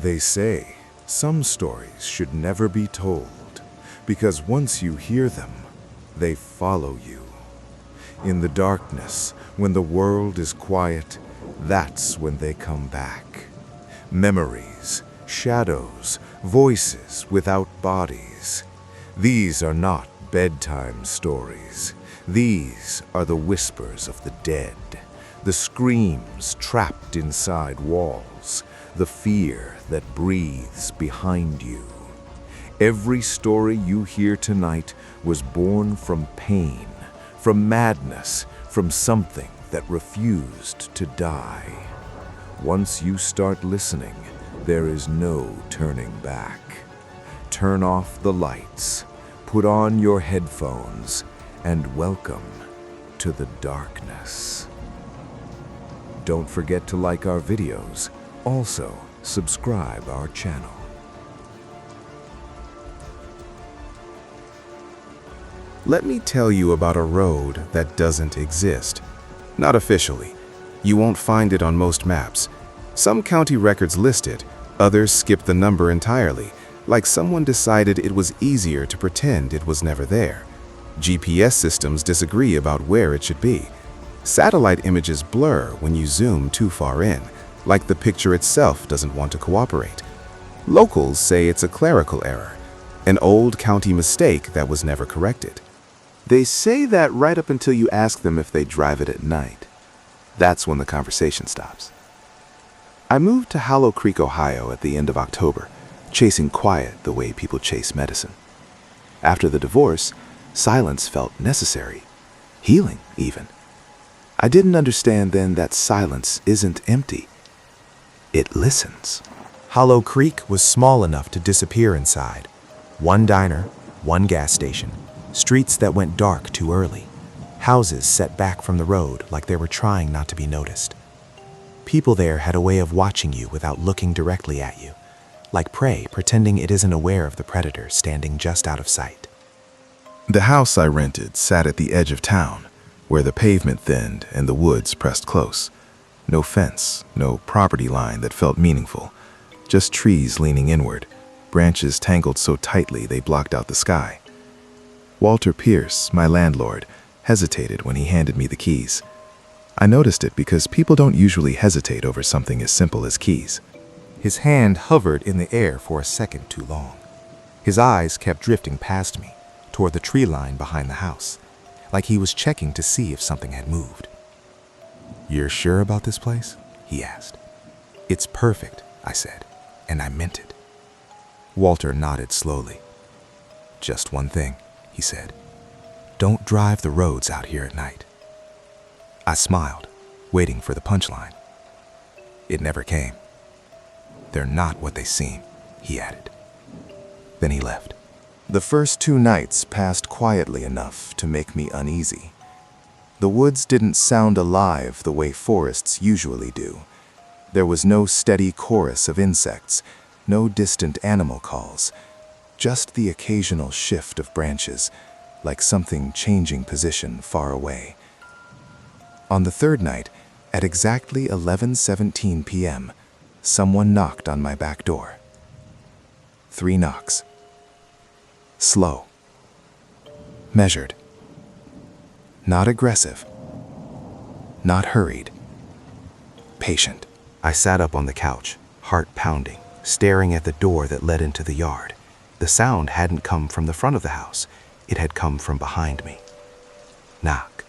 They say some stories should never be told because once you hear them, they follow you. In the darkness, when the world is quiet, that's when they come back. Memories, shadows, voices without bodies. These are not bedtime stories. These are the whispers of the dead, the screams trapped inside walls, the fear that breathes behind you. Every story you hear tonight was born from pain, from madness, from something that refused to die. Once you start listening, there is no turning back. Turn off the lights, put on your headphones, and welcome to the darkness. Don't forget to like our videos. Also, subscribe our channel. Let me tell you about a road that doesn't exist. Not officially. You won't find it on most maps. Some county records list it, others skip the number entirely, like someone decided it was easier to pretend it was never there. GPS systems disagree about where it should be. Satellite images blur when you zoom too far in, like the picture itself doesn't want to cooperate. Locals say it's a clerical error, an old county mistake that was never corrected. They say that right up until you ask them if they drive it at night. That's when the conversation stops. I moved to Hollow Creek, Ohio at the end of October, chasing quiet the way people chase medicine. After the divorce, silence felt necessary, healing even. I didn't understand then that silence isn't empty. It listens. Hollow Creek was small enough to disappear inside. One diner, one gas station, streets that went dark too early, houses set back from the road like they were trying not to be noticed. People there had a way of watching you without looking directly at you, like prey pretending it isn't aware of the predator standing just out of sight. The house I rented sat at the edge of town, where the pavement thinned and the woods pressed close. No fence, no property line that felt meaningful, just trees leaning inward, branches tangled so tightly they blocked out the sky. Walter Pierce, my landlord, hesitated when he handed me the keys. I noticed it because people don't usually hesitate over something as simple as keys. His hand hovered in the air for a second too long. His eyes kept drifting past me, toward the tree line behind the house, like he was checking to see if something had moved. "You're sure about this place?" he asked. "It's perfect," I said, and I meant it. Walter nodded slowly. "Just one thing," he said. "Don't drive the roads out here at night." I smiled, waiting for the punchline. It never came. "They're not what they seem," he added. Then he left. The first 2 nights passed quietly enough to make me uneasy. The woods didn't sound alive the way forests usually do. There was no steady chorus of insects, no distant animal calls, just the occasional shift of branches, like something changing position far away. On the 3rd night, at exactly 11:17 p.m., someone knocked on my back door. 3 knocks. Slow. Measured. Not aggressive. Not hurried. Patient. I sat up on the couch, heart pounding, staring at the door that led into the yard. The sound hadn't come from the front of the house. It had come from behind me. Knock.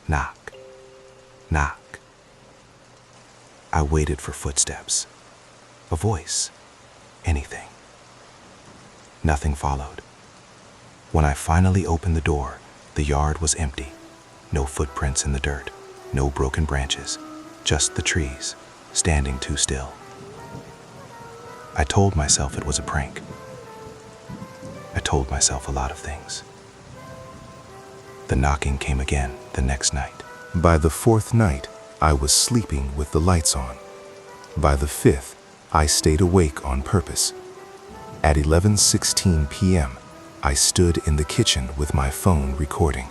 Knock. Knock. I waited for footsteps. A voice. Anything. Nothing followed. When I finally opened the door, the yard was empty. No footprints in the dirt, no broken branches, just the trees, standing too still. I told myself it was a prank. I told myself a lot of things. The knocking came again the next night. By the 4th night, I was sleeping with the lights on. By the 5th, I stayed awake on purpose. At 11:16 p.m., I stood in the kitchen with my phone recording.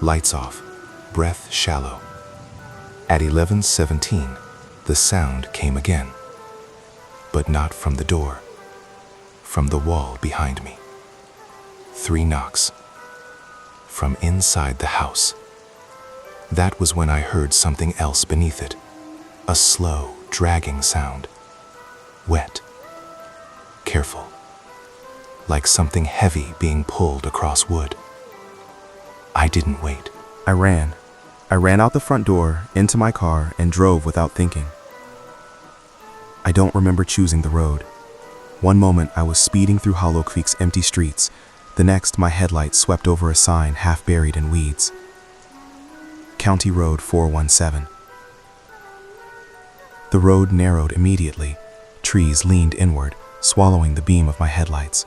Lights off, breath shallow. At 11:17, the sound came again. but not from the door, from the wall behind me. 3 knocks. From inside the house. That was when I heard something else beneath it. A slow, dragging sound. Wet. Careful. Like something heavy being pulled across wood. I didn't wait. I ran. I ran out the front door, into my car, and drove without thinking. I don't remember choosing the road. One moment I was speeding through Hollow Creek's empty streets. The next, my headlight swept over a sign half buried in weeds. County Road 417. The road narrowed immediately. Trees leaned inward, swallowing the beam of my headlights.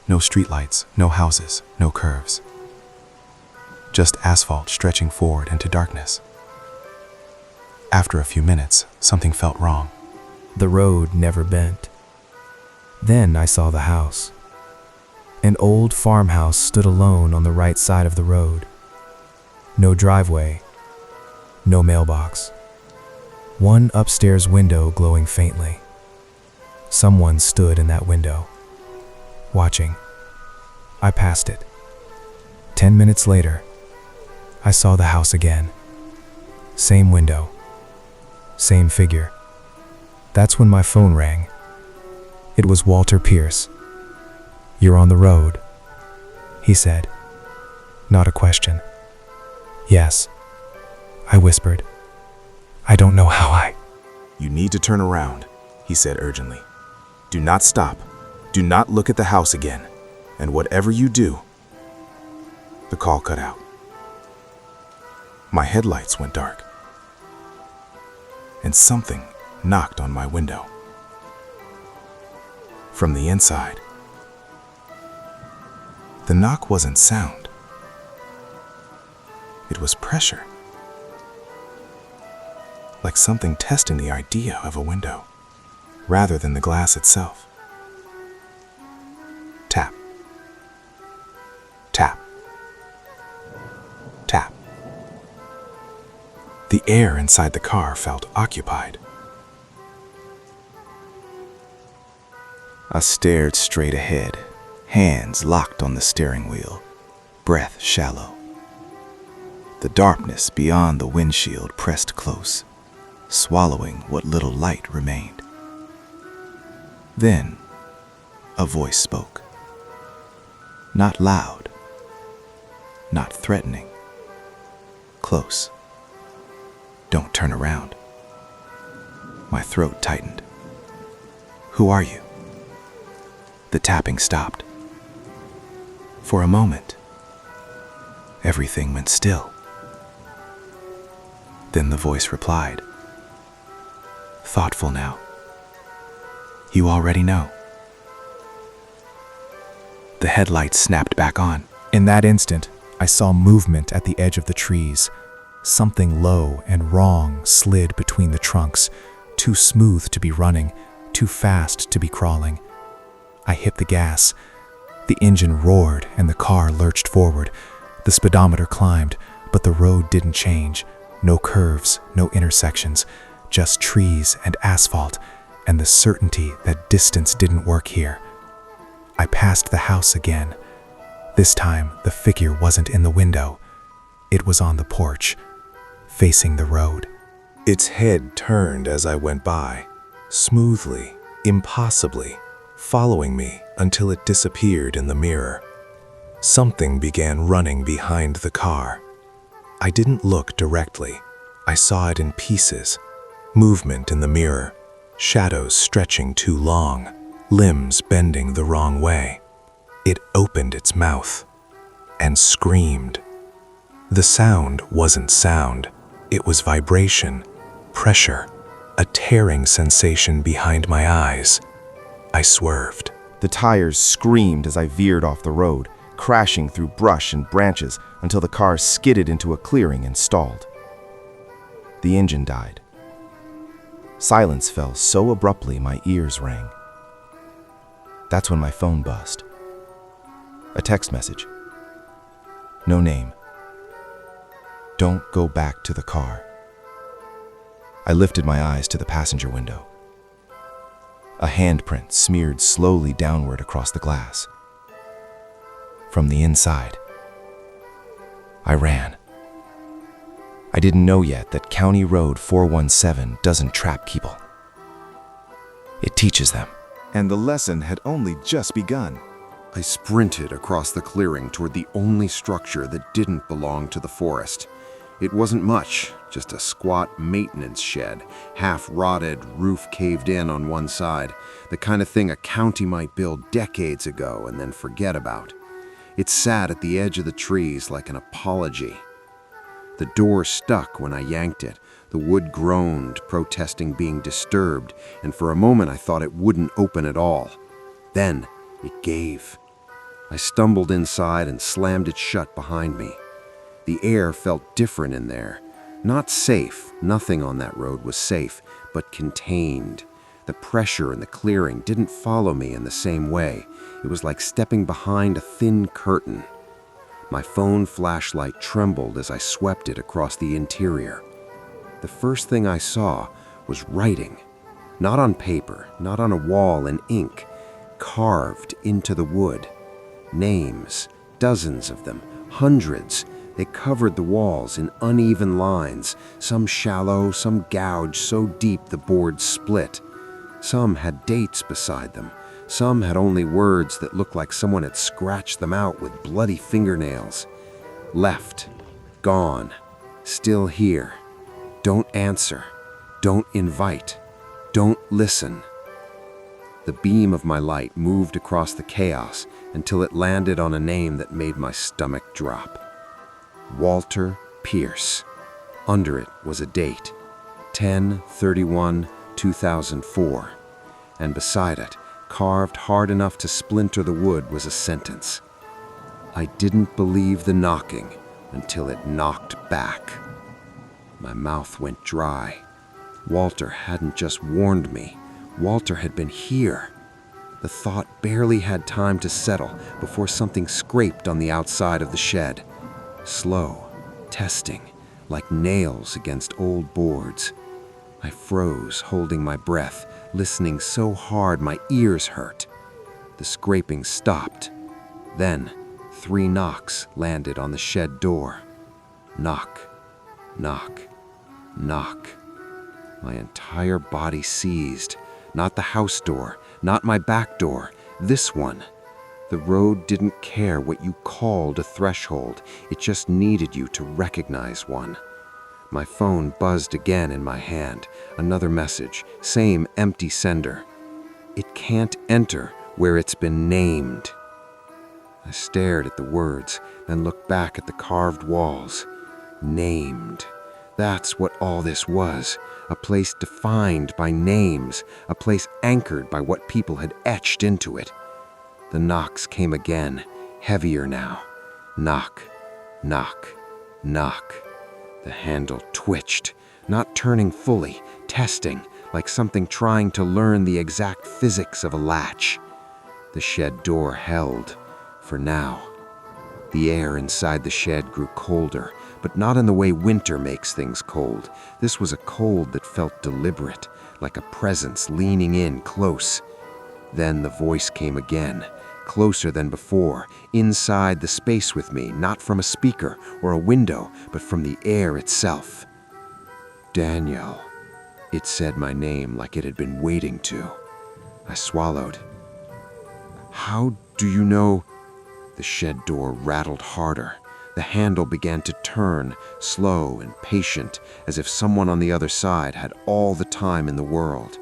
No streetlights, no houses, no curves. Just asphalt stretching forward into darkness. After a few minutes, something felt wrong. The road never bent. Then I saw the house. An old farmhouse stood alone on the right side of the road. No driveway, no mailbox. One upstairs window glowing faintly. Someone stood in that window, watching. I passed it. 10 minutes later, I saw the house again. Same window, same figure. That's when my phone rang. It was Walter Pierce. "You're on the road," he said. Not a question. "Yes," I whispered. "I don't know how I..." "You need to turn around," he said urgently. "Do not stop. Do not look at the house again. And whatever you do..." The call cut out. My headlights went dark. And something knocked on my window. From the inside. The knock wasn't sound. It was pressure. Like something testing the idea of a window, rather than the glass itself. Tap. Tap. Tap. The air inside the car felt occupied. I stared straight ahead, hands locked on the steering wheel, breath shallow. The darkness beyond the windshield pressed close, swallowing what little light remained. Then, a voice spoke. Not loud, not threatening, close. "Don't turn around." My throat tightened. "Who are you?" The tapping stopped. For a moment, everything went still. Then the voice replied, thoughtful now. "You already know." The headlights snapped back on. In that instant, I saw movement at the edge of the trees. Something low and wrong slid between the trunks, too smooth to be running, too fast to be crawling. I hit the gas. The engine roared and the car lurched forward. The speedometer climbed, but the road didn't change. No curves, no intersections, just trees and asphalt, and the certainty that distance didn't work here. I passed the house again. This time, the figure wasn't in the window. It was on the porch, facing the road. Its head turned as I went by, smoothly, impossibly, following me until it disappeared in the mirror. Something began running behind the car. I didn't look directly. I saw it in pieces. Movement in the mirror, shadows stretching too long, limbs bending the wrong way. It opened its mouth and screamed. The sound wasn't sound. It was vibration, pressure, a tearing sensation behind my eyes. I swerved. The tires screamed as I veered off the road, crashing through brush and branches until the car skidded into a clearing and stalled. The engine died. Silence fell so abruptly my ears rang. That's when my phone buzzed. A text message. No name. Don't go back to the car. I lifted my eyes to the passenger window. a handprint smeared slowly downward across the glass. From the inside, I ran. I didn't know yet that County Road 417 doesn't trap people. It teaches them. And the lesson had only just begun. I sprinted across the clearing toward the only structure that didn't belong to the forest. It wasn't much, just a squat maintenance shed, half-rotted, roof caved in on one side, the kind of thing a county might build decades ago and then forget about. It sat at the edge of the trees like an apology. The door stuck when I yanked it. The wood groaned, protesting being disturbed, and for a moment I thought it wouldn't open at all. Then it gave. I stumbled inside and slammed it shut behind me. The air felt different in there. Not safe, nothing on that road was safe, but contained. The pressure in the clearing didn't follow me in the same way. It was like stepping behind a thin curtain. My phone flashlight trembled as I swept it across the interior. The first thing I saw was writing. Not on paper, not on a wall in ink, carved into the wood. Names, dozens of them, hundreds. They covered the walls in uneven lines, some shallow, some gouged so deep the boards split. Some had dates beside them. Some had only words that looked like someone had scratched them out with bloody fingernails. Left, gone, still here. Don't answer, don't invite, don't listen. The beam of my light moved across the chaos until it landed on a name that made my stomach drop. Walter Pierce. Under it was a date, 10/31/2004, and beside it, carved hard enough to splinter the wood, was a sentence. I didn't believe the knocking until it knocked back. My mouth went dry. Walter hadn't just warned me. Walter had been here. The thought barely had time to settle before something scraped on the outside of the shed. Slow, testing, like nails against old boards. I froze, holding my breath, listening so hard my ears hurt. The scraping stopped. Then, 3 knocks landed on the shed door. Knock, knock, knock. My entire body seized. Not the house door, not my back door, this one. The road didn't care what you called a threshold. It just needed you to recognize one. My phone buzzed again in my hand. Another message, same empty sender. It can't enter where it's been named. I stared at the words, then looked back at the carved walls. Named. That's what all this was. A place defined by names, a place anchored by what people had etched into it. The knocks came again, heavier now. Knock, knock, knock. The handle twitched, not turning fully, testing, like something trying to learn the exact physics of a latch. The shed door held, for now. The air inside the shed grew colder, but not in the way winter makes things cold. This was a cold that felt deliberate, like a presence leaning in close. Then the voice came again, closer than before, inside the space with me, not from a speaker or a window, but from the air itself. Daniel. It said my name like it had been waiting to. I swallowed. How do you know? The shed door rattled harder. The handle began to turn, slow and patient, as if someone on the other side had all the time in the world.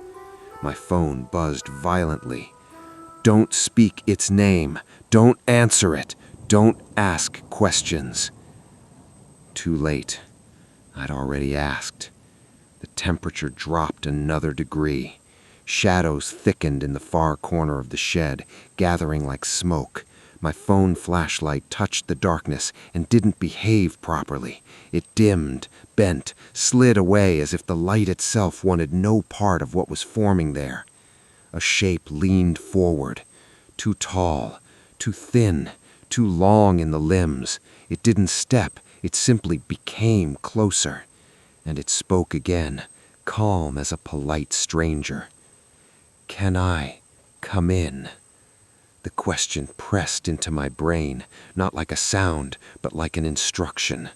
My phone buzzed violently. Don't speak its name. Don't answer it. Don't ask questions. Too late. I'd already asked. The temperature dropped another degree. Shadows thickened in the far corner of the shed, gathering like smoke. My phone flashlight touched the darkness and didn't behave properly. It dimmed, bent, slid away as if the light itself wanted no part of what was forming there. A shape leaned forward. Too tall, too thin, too long in the limbs. It didn't step, it simply became closer. And it spoke again, calm as a polite stranger. Can I come in? The question pressed into my brain, not like a sound, but like an instruction.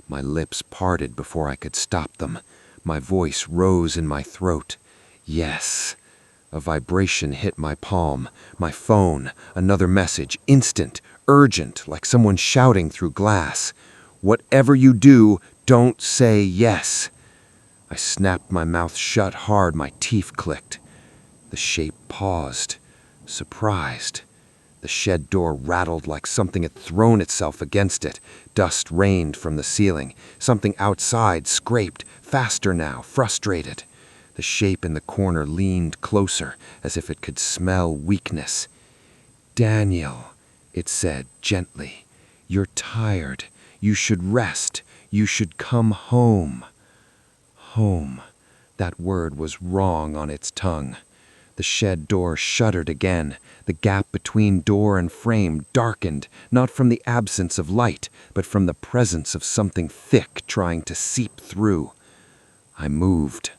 My lips parted before I could stop them. My voice rose in my throat. Yes. A vibration hit my palm. My phone. Another message. Instant. Urgent. Like someone shouting through glass. Whatever you do, don't say yes. I snapped my mouth shut hard. My teeth clicked. The shape paused. Surprised. The shed door rattled like something had thrown itself against it. Dust rained from the ceiling. Something outside scraped, faster now, frustrated. The shape in the corner leaned closer, as if it could smell weakness. "Daniel," it said gently, "you're tired. You should rest. You should come home." Home. That word was wrong on its tongue. The shed door shuddered again. The gap between door and frame darkened, not from the absence of light, but from the presence of something thick trying to seep through. I moved.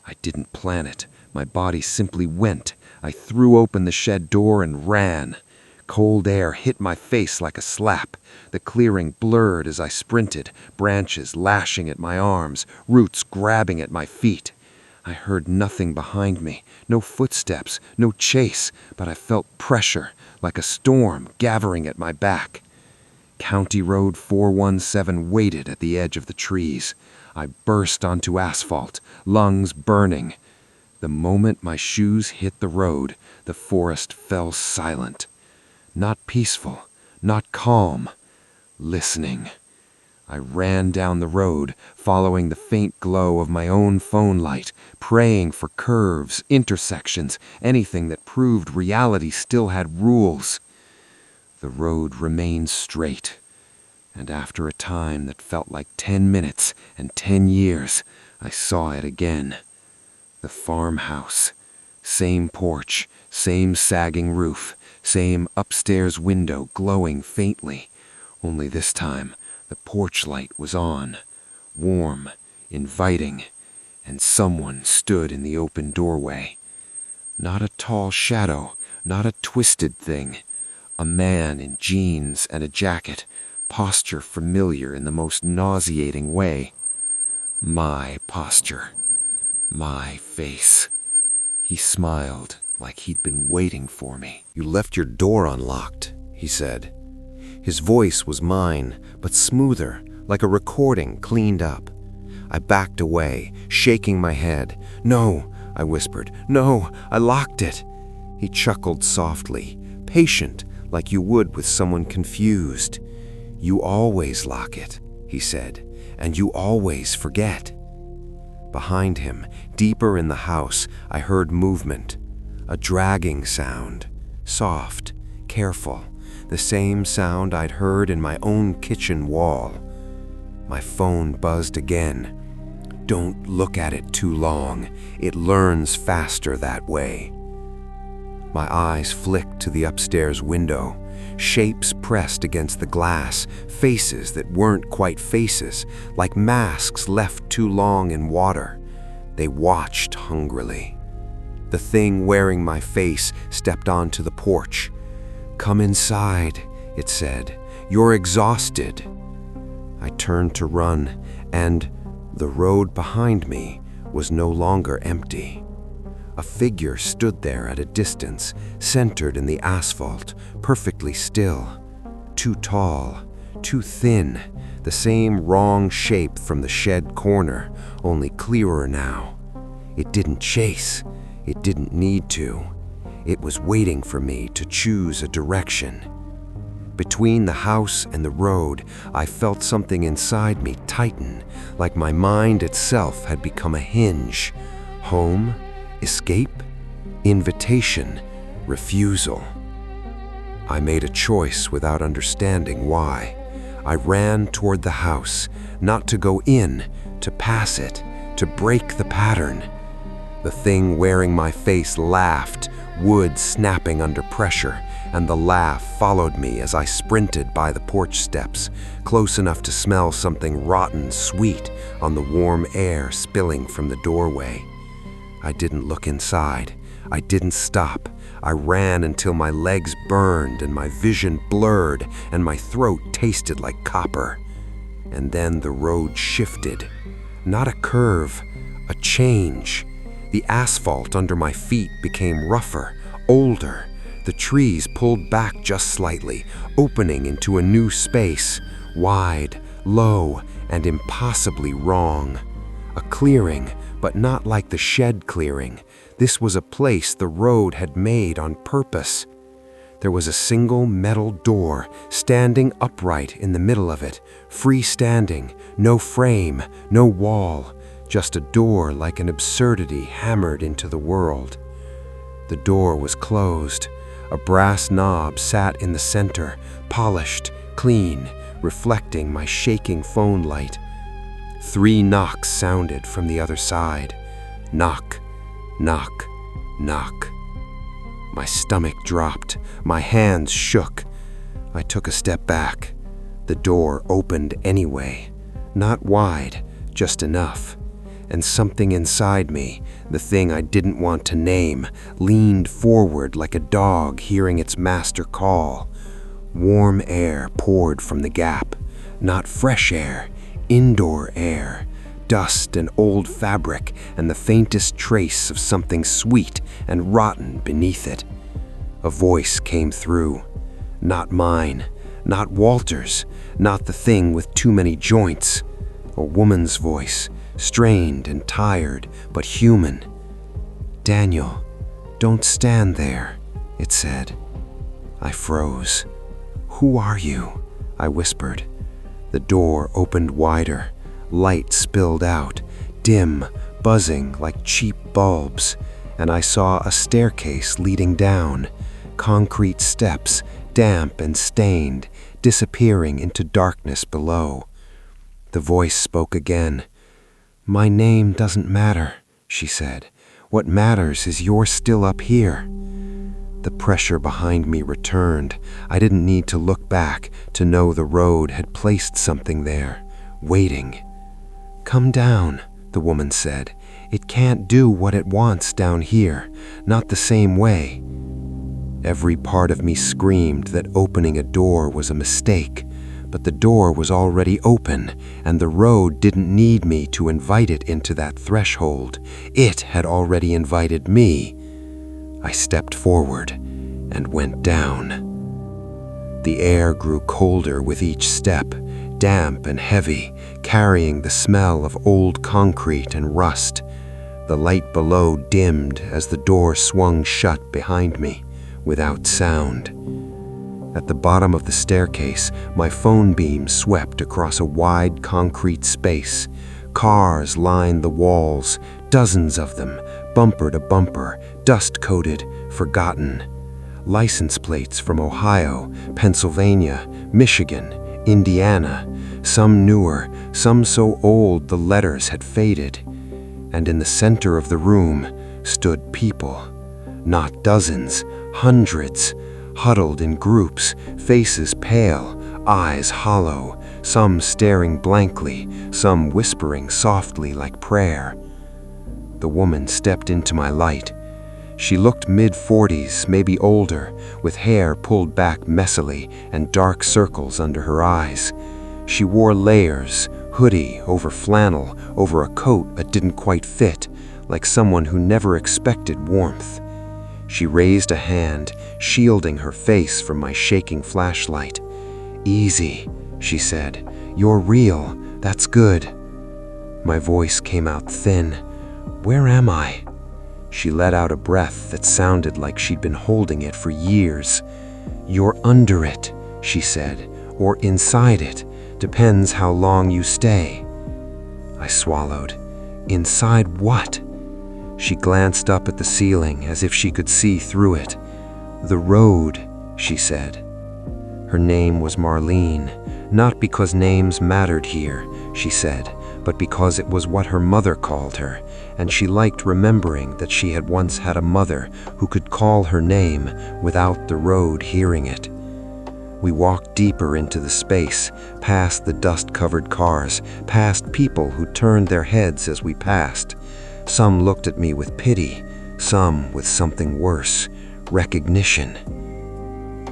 I didn't plan it. My body simply went. I threw open the shed door and ran. Cold air hit my face like a slap. The clearing blurred as I sprinted, branches lashing at my arms, roots grabbing at my feet. I heard nothing behind me, no footsteps, no chase, but I felt pressure, like a storm gathering at my back. County Road 417 waited at the edge of the trees. I burst onto asphalt, lungs burning. The moment my shoes hit the road, the forest fell silent. Not peaceful, not calm, listening. I ran down the road, following the faint glow of my own phone light, praying for curves, intersections, anything that proved reality still had rules. The road remained straight, and after a time that felt like 10 minutes and 10 years, I saw it again. The farmhouse. Same porch, same sagging roof, same upstairs window glowing faintly. Only this time, the porch light was on, warm, inviting, and someone stood in the open doorway. Not a tall shadow, not a twisted thing. A man in jeans and a jacket, posture familiar in the most nauseating way. My posture. My face. He smiled like he'd been waiting for me. "You left your door unlocked," he said. His voice was mine, but smoother, like a recording cleaned up. I backed away, shaking my head. "No," I whispered. "No, I locked it." He chuckled softly, patient, like you would with someone confused. "You always lock it," he said, "and you always forget." Behind him, deeper in the house, I heard movement. A dragging sound, soft, careful, the same sound I'd heard in my own kitchen wall. My phone buzzed again. "Don't look at it too long. It learns faster that way." My eyes flicked to the upstairs window. Shapes pressed against the glass, faces that weren't quite faces, like masks left too long in water. They watched hungrily. The thing wearing my face stepped onto the porch. "Come inside," it said. "You're exhausted." I turned to run, and the road behind me was no longer empty. A figure stood there at a distance, centered in the asphalt, perfectly still. Too tall, too thin, the same wrong shape from the shed corner, only clearer now. It didn't chase. It didn't need to. It was waiting for me to choose a direction. Between the house and the road, I felt something inside me tighten, like my mind itself had become a hinge. Home, escape, invitation, refusal. I made a choice without understanding why. I ran toward the house, not to go in, to pass it, to break the pattern. The thing wearing my face laughed, wood snapping under pressure, and the laugh followed me as I sprinted by the porch steps, close enough to smell something rotten sweet on the warm air spilling from the doorway. I didn't look inside. I didn't stop. I ran until my legs burned and my vision blurred and my throat tasted like copper. And then the road shifted. Not a curve, a change. The asphalt under my feet became rougher, older. The trees pulled back just slightly, opening into a new space, wide, low, and impossibly wrong. A clearing, but not like the shed clearing. This was a place the road had made on purpose. There was a single metal door standing upright in the middle of it, freestanding, no frame, no wall, just a door like an absurdity hammered into the world. The door was closed. A brass knob sat in the center, polished, clean, reflecting my shaking phone light. 3 knocks sounded from the other side. Knock, knock, knock. My stomach dropped. My hands shook. I took a step back. The door opened anyway. Not wide, just enough. And something inside me, the thing I didn't want to name, leaned forward like a dog hearing its master call. Warm air poured from the gap. Not fresh air, indoor air. Dust and old fabric and the faintest trace of something sweet and rotten beneath it. A voice came through. Not mine, not Walter's, not the thing with too many joints. A woman's voice, strained and tired, but human. "Daniel, don't stand there," it said. I froze. "Who are you?" I whispered. The door opened wider. Light spilled out, dim, buzzing like cheap bulbs, and I saw a staircase leading down, concrete steps, damp and stained, disappearing into darkness below. The voice spoke again. "My name doesn't matter," she said. "What matters is you're still up here." The pressure behind me returned. I didn't need to look back to know the road had placed something there, waiting. "Come down," the woman said. "It can't do what it wants down here, not the same way." Every part of me screamed that opening a door was a mistake, but the door was already open, and the road didn't need me to invite it into that threshold. It had already invited me. I stepped forward and went down. The air grew colder with each step, damp and heavy, carrying the smell of old concrete and rust. The light below dimmed as the door swung shut behind me, without sound. At the bottom of the staircase, my phone beam swept across a wide concrete space. Cars lined the walls, dozens of them, bumper to bumper, dust-coated, forgotten. License plates from Ohio, Pennsylvania, Michigan, Indiana, some newer, some so old the letters had faded. And in the center of the room stood people. Not dozens, hundreds, huddled in groups, faces pale, eyes hollow, some staring blankly, some whispering softly like prayer. The woman stepped into my light. She looked mid-40s, maybe older, with hair pulled back messily and dark circles under her eyes. She wore layers, hoodie over flannel, over a coat that didn't quite fit, like someone who never expected warmth. She raised a hand, shielding her face from my shaking flashlight. "Easy," she said. "You're real. That's good." My voice came out thin. "Where am I?" She let out a breath that sounded like she'd been holding it for years. "You're under it," she said, "or inside it. Depends how long you stay." I swallowed. "Inside what?" She glanced up at the ceiling as if she could see through it. "The road," she said. Her name was Marlene, not because names mattered here, she said, but because it was what her mother called her, and she liked remembering that she had once had a mother who could call her name without the road hearing it. We walked deeper into the space, past the dust-covered cars, past people who turned their heads as we passed. Some looked at me with pity, some with something worse, recognition.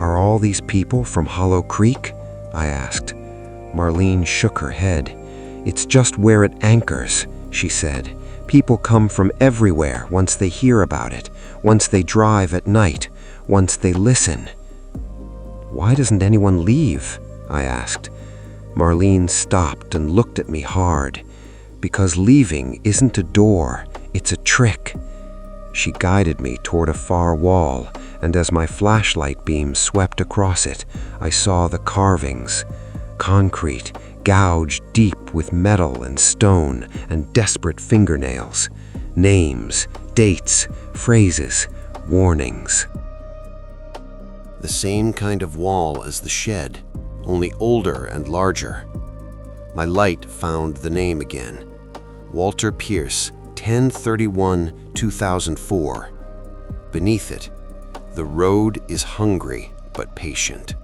Are all these people from Hollow Creek? I asked. Marlene shook her head. It's just where it anchors, she said. People come from everywhere once they hear about it, once they drive at night, once they listen. Why doesn't anyone leave? I asked. Marlene stopped and looked at me hard. Because leaving isn't a door, it's a trick. She guided me toward a far wall, and as my flashlight beam swept across it, I saw the carvings. Concrete, gouged deep with metal and stone and desperate fingernails. Names, dates, phrases, warnings. The same kind of wall as the shed, only older and larger. My light found the name again. Walter Pierce, 10/31/2004. Beneath it, the road is hungry but patient.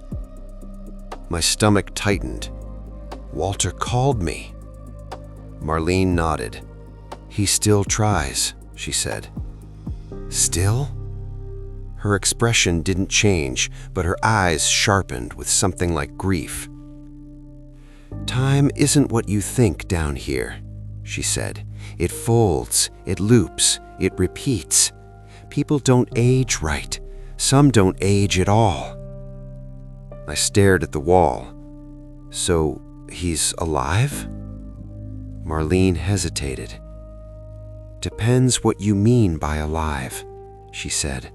My stomach tightened. Walter called me. Marlene nodded. He still tries, she said. Still? Her expression didn't change, but her eyes sharpened with something like grief. Time isn't what you think down here, she said. It folds, it loops, it repeats. People don't age right. Some don't age at all. I stared at the wall. So, he's alive? Marlene hesitated. Depends what you mean by alive, she said.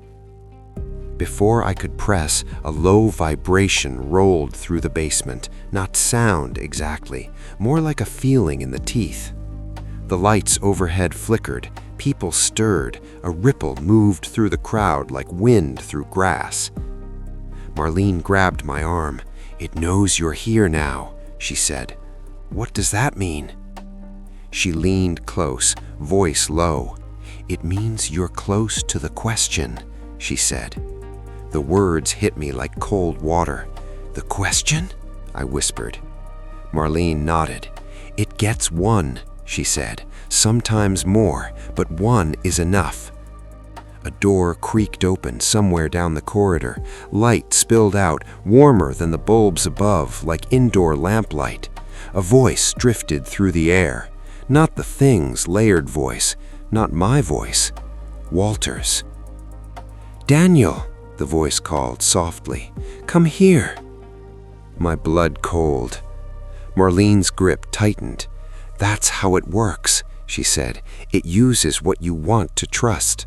Before I could press, a low vibration rolled through the basement, not sound exactly, more like a feeling in the teeth. The lights overhead flickered, people stirred, a ripple moved through the crowd like wind through grass. Marlene grabbed my arm. It knows you're here now, she said. What does that mean? She leaned close, voice low. It means you're close to the question, she said. The words hit me like cold water. The question? I whispered. Marlene nodded. It gets one, she said. Sometimes more, but one is enough. A door creaked open somewhere down the corridor. Light spilled out, warmer than the bulbs above, like indoor lamplight. A voice drifted through the air. Not the thing's layered voice, not my voice. Walter's. Daniel, the voice called softly. Come here. My blood cold. Marlene's grip tightened. That's how it works, she said. It uses what you want to trust.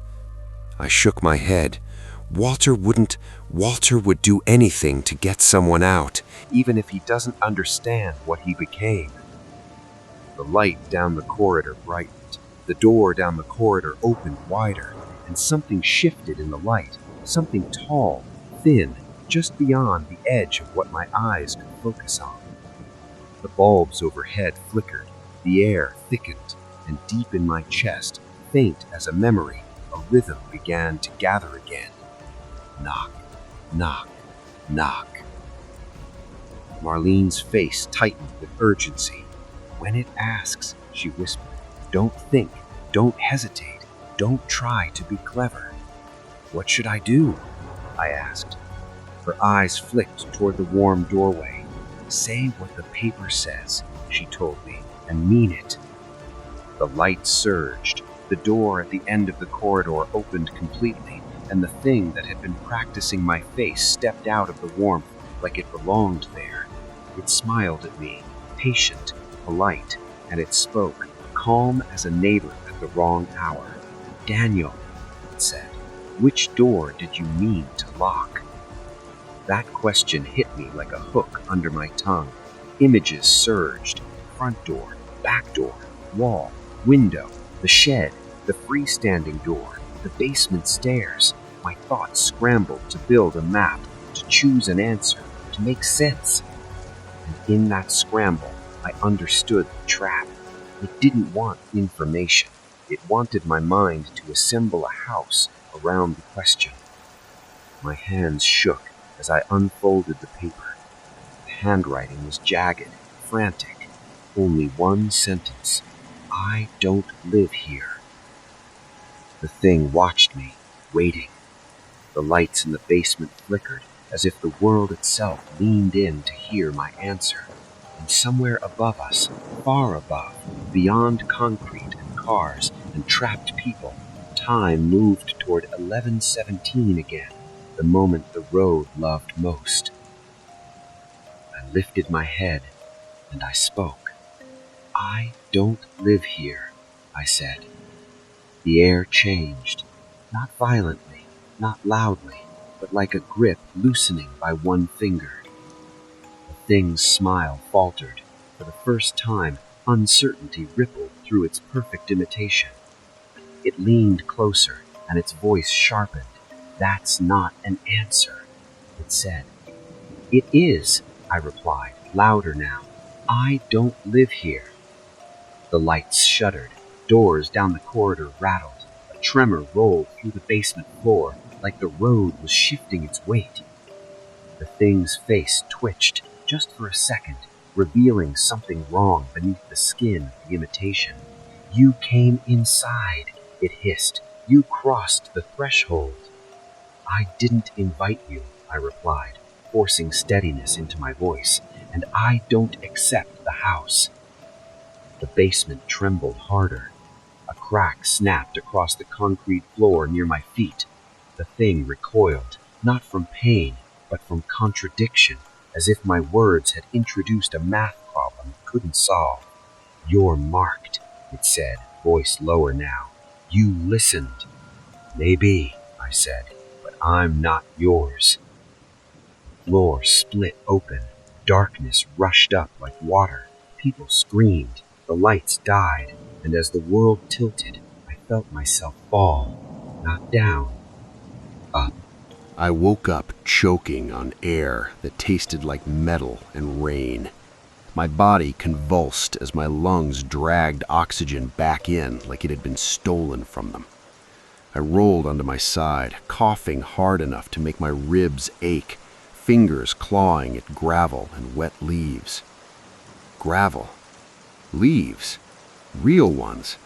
I shook my head. Walter would do anything to get someone out, even if he doesn't understand what he became. The light down the corridor brightened. The door down the corridor opened wider, and something shifted in the light, something tall, thin, just beyond the edge of what my eyes could focus on. The bulbs overhead flickered, the air thickened, and deep in my chest, faint as a memory, a rhythm began to gather again. Knock, knock, knock. Marlene's face tightened with urgency. When it asks, she whispered, don't think, don't hesitate, don't try to be clever. What should I do? I asked. Her eyes flicked toward the warm doorway. Say what the paper says, she told me, and mean it. The light surged. The door at the end of the corridor opened completely, and the thing that had been practicing my face stepped out of the warmth like it belonged there. It smiled at me, patient, polite, and it spoke, calm as a neighbor at the wrong hour. Daniel, it said, which door did you mean to lock? That question hit me like a hook under my tongue. Images surged. Front door, back door, wall, window, the shed, the freestanding door, the basement stairs. My thoughts scrambled to build a map, to choose an answer, to make sense. And in that scramble, I understood the trap. It didn't want information. It wanted my mind to assemble a house around the question. My hands shook as I unfolded the paper. The handwriting was jagged, frantic. Only one sentence. I don't live here. The thing watched me, waiting. The lights in the basement flickered, as if the world itself leaned in to hear my answer. And somewhere above us, far above, beyond concrete and cars and trapped people, time moved toward 11:17 again, the moment the road loved most. I lifted my head and I spoke. "I don't live here," I said. The air changed, not violently, not loudly, but like a grip loosening by one finger. The thing's smile faltered. For the first time, uncertainty rippled through its perfect imitation. It leaned closer, and its voice sharpened. "That's not an answer," it said. "It is," I replied, louder now. "I don't live here." The lights shuddered. Doors down the corridor rattled. A tremor rolled through the basement floor, like the road was shifting its weight. The thing's face twitched, just for a second, revealing something wrong beneath the skin of the imitation. "You came inside," it hissed. "You crossed the threshold." "I didn't invite you," I replied, forcing steadiness into my voice, "and I don't accept the house." The basement trembled harder. A crack snapped across the concrete floor near my feet. The thing recoiled, not from pain, but from contradiction, as if my words had introduced a math problem it couldn't solve. "You're marked," it said, voice lower now. "You listened." "Maybe," I said, "but I'm not yours." The floor split open. Darkness rushed up like water. People screamed. The lights died, and as the world tilted, I felt myself fall, not down, up. I woke up choking on air that tasted like metal and rain. My body convulsed as my lungs dragged oxygen back in like it had been stolen from them. I rolled onto my side, coughing hard enough to make my ribs ache, fingers clawing at gravel and wet leaves. Gravel. Leaves. Real ones.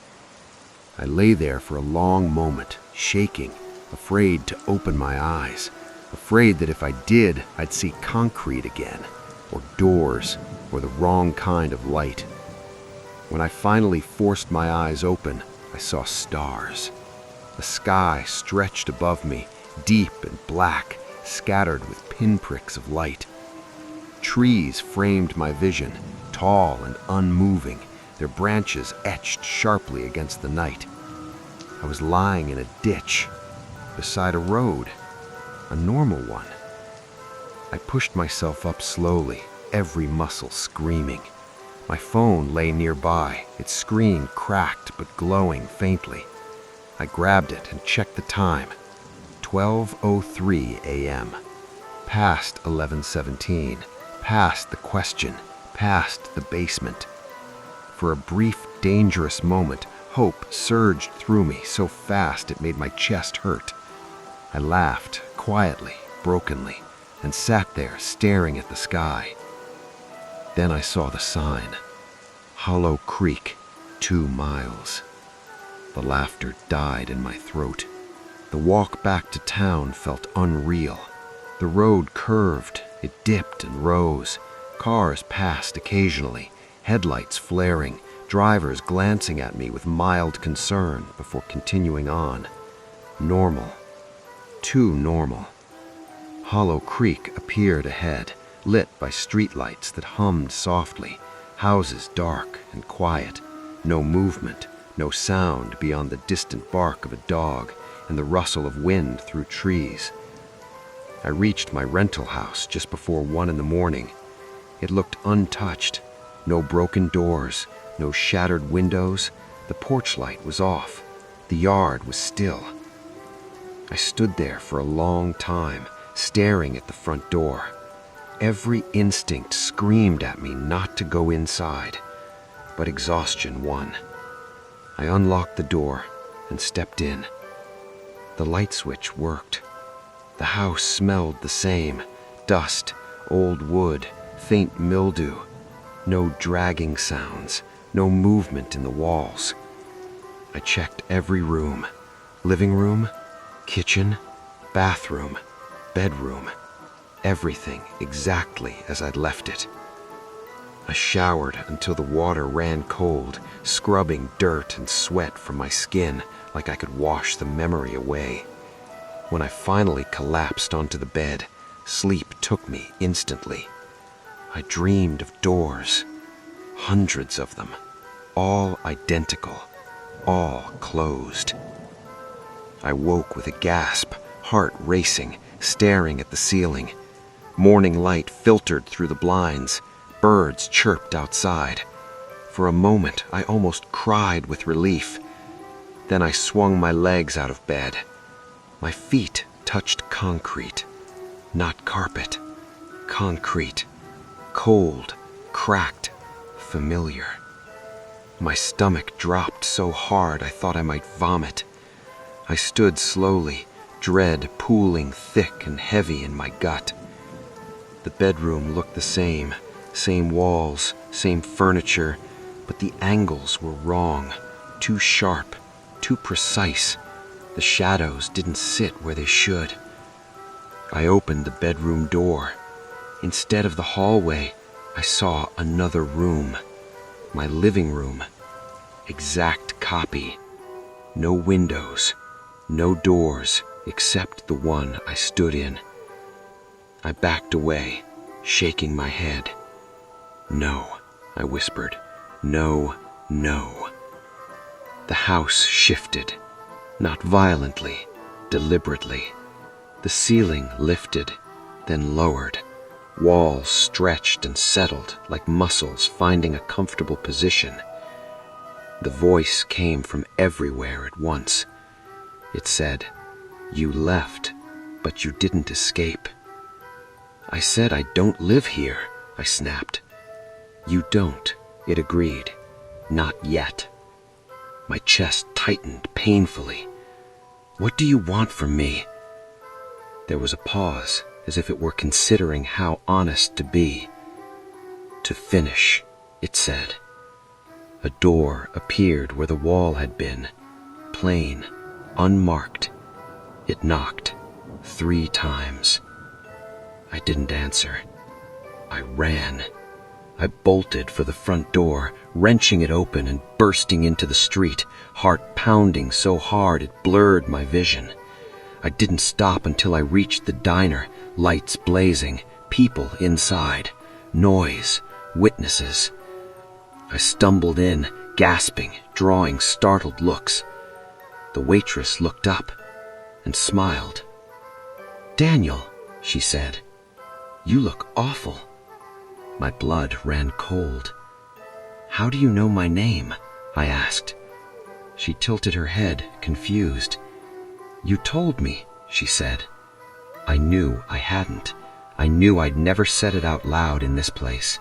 I lay there for a long moment, shaking, afraid to open my eyes, afraid that if I did, I'd see concrete again, or doors, or the wrong kind of light. When I finally forced my eyes open, I saw stars. The sky stretched above me, deep and black, scattered with pinpricks of light. Trees framed my vision, tall and unmoving, their branches etched sharply against the night. I was lying in a ditch, beside a road, a normal one. I pushed myself up slowly, every muscle screaming. My phone lay nearby, its screen cracked but glowing faintly. I grabbed it and checked the time. 12:03 a.m. Past 11:17, past the question, past the basement. For a brief, dangerous moment, hope surged through me so fast it made my chest hurt. I laughed, quietly, brokenly, and sat there staring at the sky. Then I saw the sign. Hollow Creek, 2 miles. The laughter died in my throat. The walk back to town felt unreal. The road curved, it dipped and rose. Cars passed occasionally, headlights flaring, drivers glancing at me with mild concern before continuing on. Normal. Too normal. Hollow Creek appeared ahead, lit by streetlights that hummed softly, houses dark and quiet, no movement, no sound beyond the distant bark of a dog and the rustle of wind through trees. I reached my rental house just before 1 in the morning. It looked untouched. No broken doors, no shattered windows. The porch light was off. The yard was still. I stood there for a long time, staring at the front door. Every instinct screamed at me not to go inside, but exhaustion won. I unlocked the door and stepped in. The light switch worked. The house smelled the same: dust, old wood, faint mildew. No dragging sounds, no movement in the walls. I checked every room. Living room, kitchen, bathroom, bedroom. Everything exactly as I'd left it. I showered until the water ran cold, scrubbing dirt and sweat from my skin like I could wash the memory away. When I finally collapsed onto the bed, sleep took me instantly. I dreamed of doors, hundreds of them, all identical, all closed. I woke with a gasp, heart racing, staring at the ceiling. Morning light filtered through the blinds. Birds chirped outside. For a moment, I almost cried with relief. Then I swung my legs out of bed. My feet touched concrete, not carpet. Concrete, cold, cracked, familiar. My stomach dropped so hard I thought I might vomit. I stood slowly, dread pooling thick and heavy in my gut. The bedroom looked the same walls, same furniture, but the angles were wrong, too sharp, too precise. The shadows didn't sit where they should. I opened the bedroom door. Instead of the hallway, I saw another room. My living room. Exact copy. No windows, no doors except the one I stood in. I backed away, shaking my head. "No," I whispered. "No, no." The house shifted, not violently, deliberately. The ceiling lifted, then lowered. Walls stretched and settled like muscles finding a comfortable position. The voice came from everywhere at once. It said, "You left, but you didn't escape." "I said I don't live here," I snapped. "You don't," it agreed. "Not yet." My chest tightened painfully. "What do you want from me?" There was a pause, as if it were considering how honest to be. "To finish," it said. A door appeared where the wall had been, plain, unmarked. It knocked 3 times. I didn't answer. I ran. I bolted for the front door, wrenching it open and bursting into the street, heart pounding so hard it blurred my vision. I didn't stop until I reached the diner, lights blazing, people inside, noise, witnesses. I stumbled in, gasping, drawing startled looks. The waitress looked up and smiled. "Daniel," she said, "you look awful." My blood ran cold. "How do you know my name?" I asked. She tilted her head, confused. "You told me," she said. I knew I hadn't. I knew I'd never said it out loud in this place.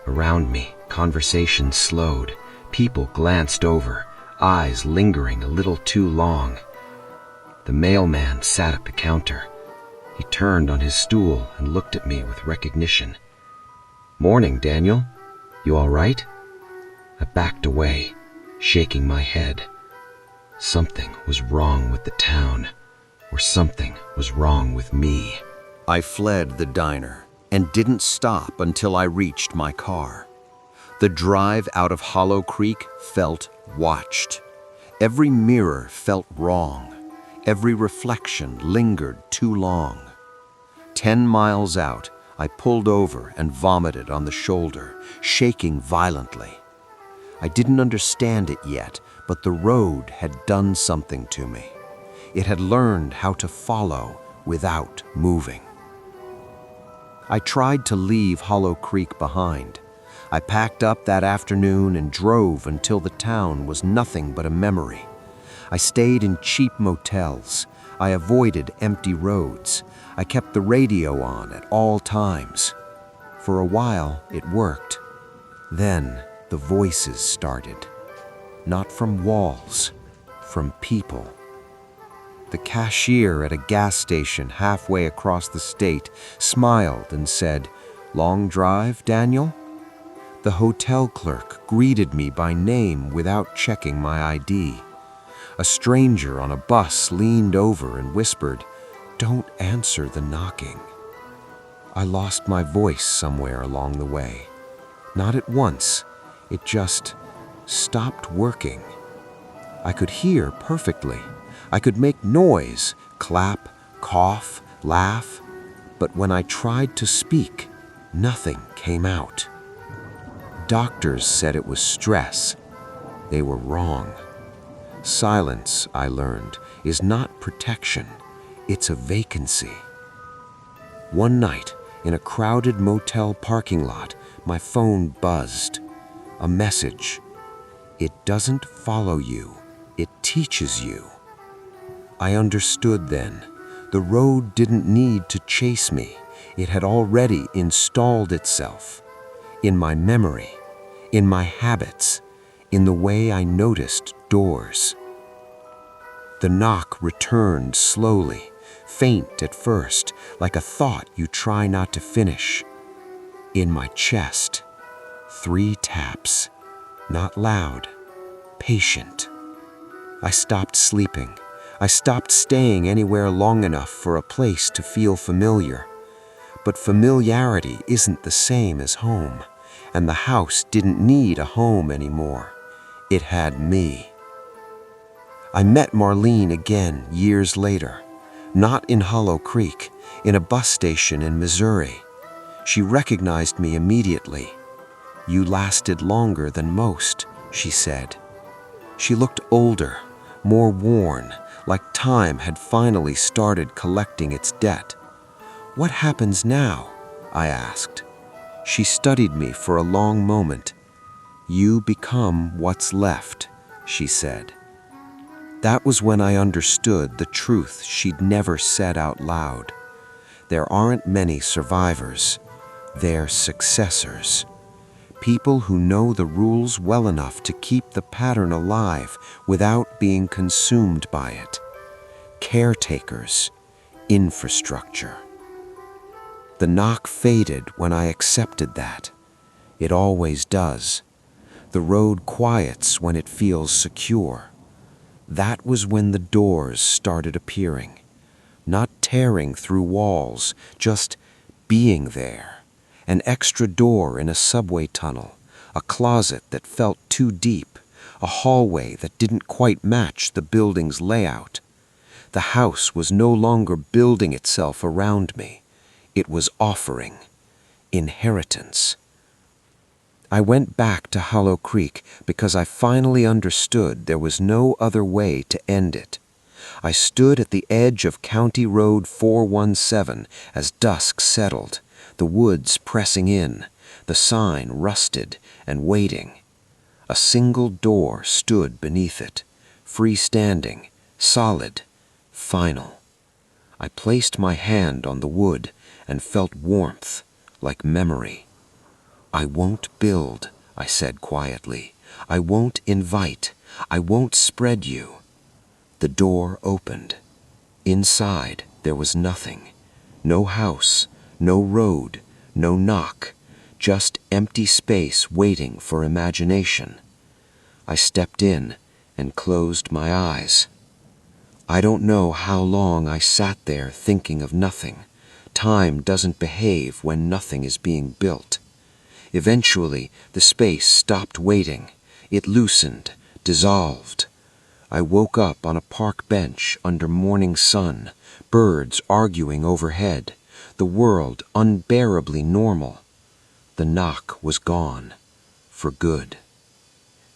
Around me, conversation slowed. People glanced over, eyes lingering a little too long. The mailman sat at the counter. He turned on his stool and looked at me with recognition. "Morning, Daniel. You all right?" I backed away, shaking my head. Something was wrong with the town, or something was wrong with me. I fled the diner and didn't stop until I reached my car. The drive out of Hollow Creek felt watched. Every mirror felt wrong. Every reflection lingered too long. 10 miles out, I pulled over and vomited on the shoulder, shaking violently. I didn't understand it yet, but the road had done something to me. It had learned how to follow without moving. I tried to leave Hollow Creek behind. I packed up that afternoon and drove until the town was nothing but a memory. I stayed in cheap motels. I avoided empty roads. I kept the radio on at all times. For a while, it worked. Then the voices started. Not from walls, from people. The cashier at a gas station halfway across the state smiled and said, "Long drive, Daniel?" The hotel clerk greeted me by name without checking my ID. A stranger on a bus leaned over and whispered, "Don't answer the knocking." I lost my voice somewhere along the way. Not at once, it just stopped working. I could hear perfectly. I could make noise, clap, cough, laugh, but when I tried to speak, nothing came out. Doctors said it was stress. They were wrong. Silence, I learned, is not protection. It's a vacancy. One night, in a crowded motel parking lot, my phone buzzed. A message. "It doesn't follow you. It teaches you." I understood then. The road didn't need to chase me. It had already installed itself. In my memory, in my habits, in the way I noticed doors. The knock returned slowly, faint at first, like a thought you try not to finish. In my chest, 3 taps, not loud, patient. I stopped sleeping. I stopped staying anywhere long enough for a place to feel familiar. But familiarity isn't the same as home, and the house didn't need a home anymore. It had me. I met Marlene again years later, not in Hollow Creek, in a bus station in Missouri. She recognized me immediately. "You lasted longer than most," she said. She looked older, more worn, like time had finally started collecting its debt. "What happens now?" I asked. She studied me for a long moment. "You become what's left," she said. That was when I understood the truth she'd never said out loud. There aren't many survivors. They're successors. People who know the rules well enough to keep the pattern alive without being consumed by it. Caretakers, infrastructure. The knock faded when I accepted that. It always does. The road quiets when it feels secure. That was when the doors started appearing. Not tearing through walls, just being there. An extra door in a subway tunnel, a closet that felt too deep, a hallway that didn't quite match the building's layout. The house was no longer building itself around me. It was offering inheritance. I went back to Hollow Creek because I finally understood there was no other way to end it. I stood at the edge of County Road 417 as dusk settled, the woods pressing in, the sign rusted and waiting. A single door stood beneath it, freestanding, solid, final. I placed my hand on the wood and felt warmth, like memory. "I won't build," I said quietly. "I won't invite. I won't spread you." The door opened. Inside, there was nothing. No house, no road, no knock, just empty space waiting for imagination. I stepped in and closed my eyes. I don't know how long I sat there thinking of nothing. Time doesn't behave when nothing is being built. Eventually, the space stopped waiting. It loosened, dissolved. I woke up on a park bench under morning sun, birds arguing overhead, the world unbearably normal. The knock was gone, for good.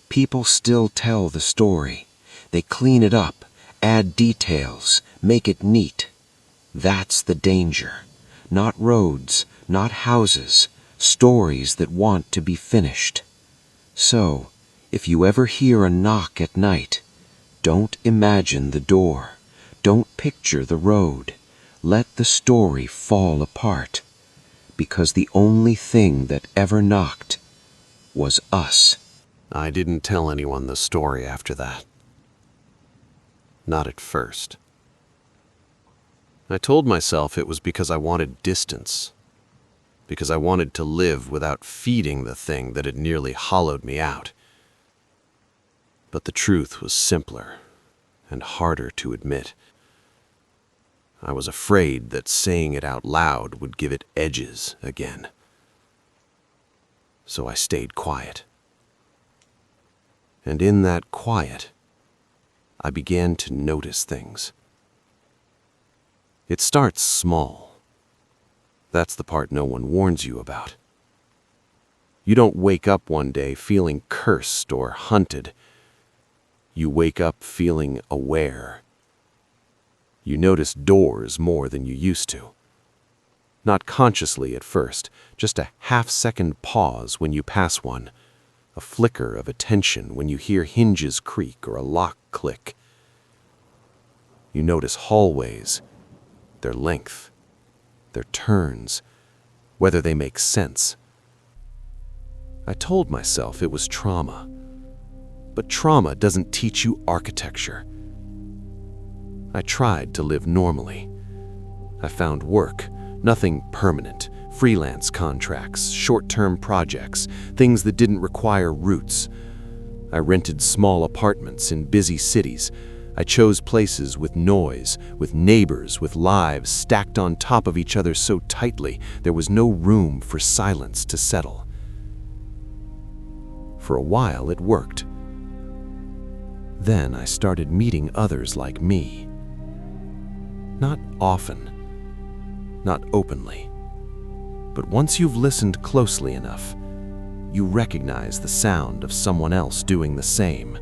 People still tell the story. They clean it up, add details, make it neat. That's the danger. Not roads, not houses, stories that want to be finished. So, if you ever hear a knock at night, don't imagine the door. Don't picture the road. Let the story fall apart. Because the only thing that ever knocked was us. I didn't tell anyone the story after that. Not at first. I told myself it was because I wanted distance. Because I wanted to live without feeding the thing that had nearly hollowed me out. But the truth was simpler. and harder to admit. I was afraid that saying it out loud would give it edges again. So I stayed quiet. And in that quiet, I began to notice things. It starts small. That's the part no one warns you about. You don't wake up one day feeling cursed or hunted. You wake up feeling aware. You notice doors more than you used to. Not consciously at first, just a half-second pause when you pass one, a flicker of attention when you hear hinges creak or a lock click. You notice hallways, their length, their turns, whether they make sense. I told myself it was trauma, but trauma doesn't teach you architecture. I tried to live normally. I found work, nothing permanent, freelance contracts, short-term projects, things that didn't require roots. I rented small apartments in busy cities. I chose places with noise, with neighbors, with lives stacked on top of each other so tightly there was no room for silence to settle. For a while it worked. Then I started meeting others like me. Not often, not openly, but once you've listened closely enough, you recognize the sound of someone else doing the same.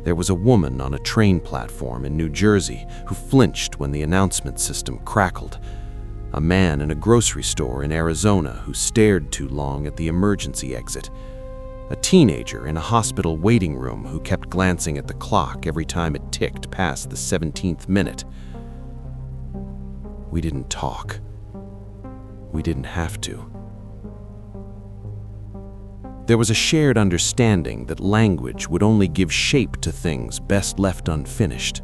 There was a woman on a train platform in New Jersey who flinched when the announcement system crackled. A man in a grocery store in Arizona who stared too long at the emergency exit. A teenager in a hospital waiting room who kept glancing at the clock every time it ticked past the 17th minute. We didn't talk. We didn't have to. There was a shared understanding that language would only give shape to things best left unfinished.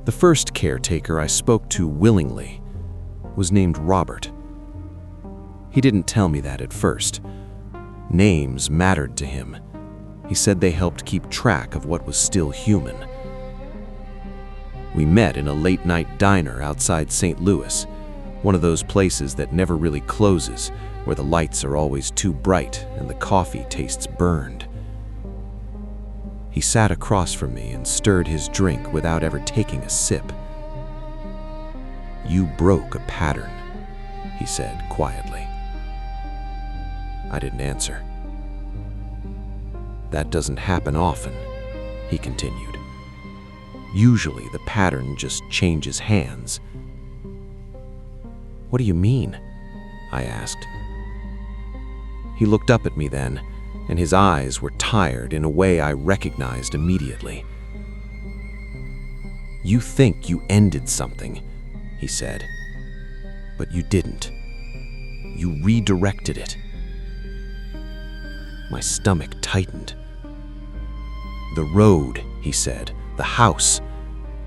The first caretaker I spoke to willingly was named Robert. He didn't tell me that at first. Names mattered to him. He said they helped keep track of what was still human. We met in a late-night diner outside St. Louis, one of those places that never really closes, where the lights are always too bright and the coffee tastes burned. He sat across from me and stirred his drink without ever taking a sip. "You broke a pattern," he said quietly. I didn't answer. "That doesn't happen often," he continued. "Usually the pattern just changes hands." "What do you mean?" I asked. He looked up at me then, and his eyes were tired in a way I recognized immediately. "You think you ended something," he said, "but you didn't. You redirected it." My stomach tightened. "The road," he said, "the house,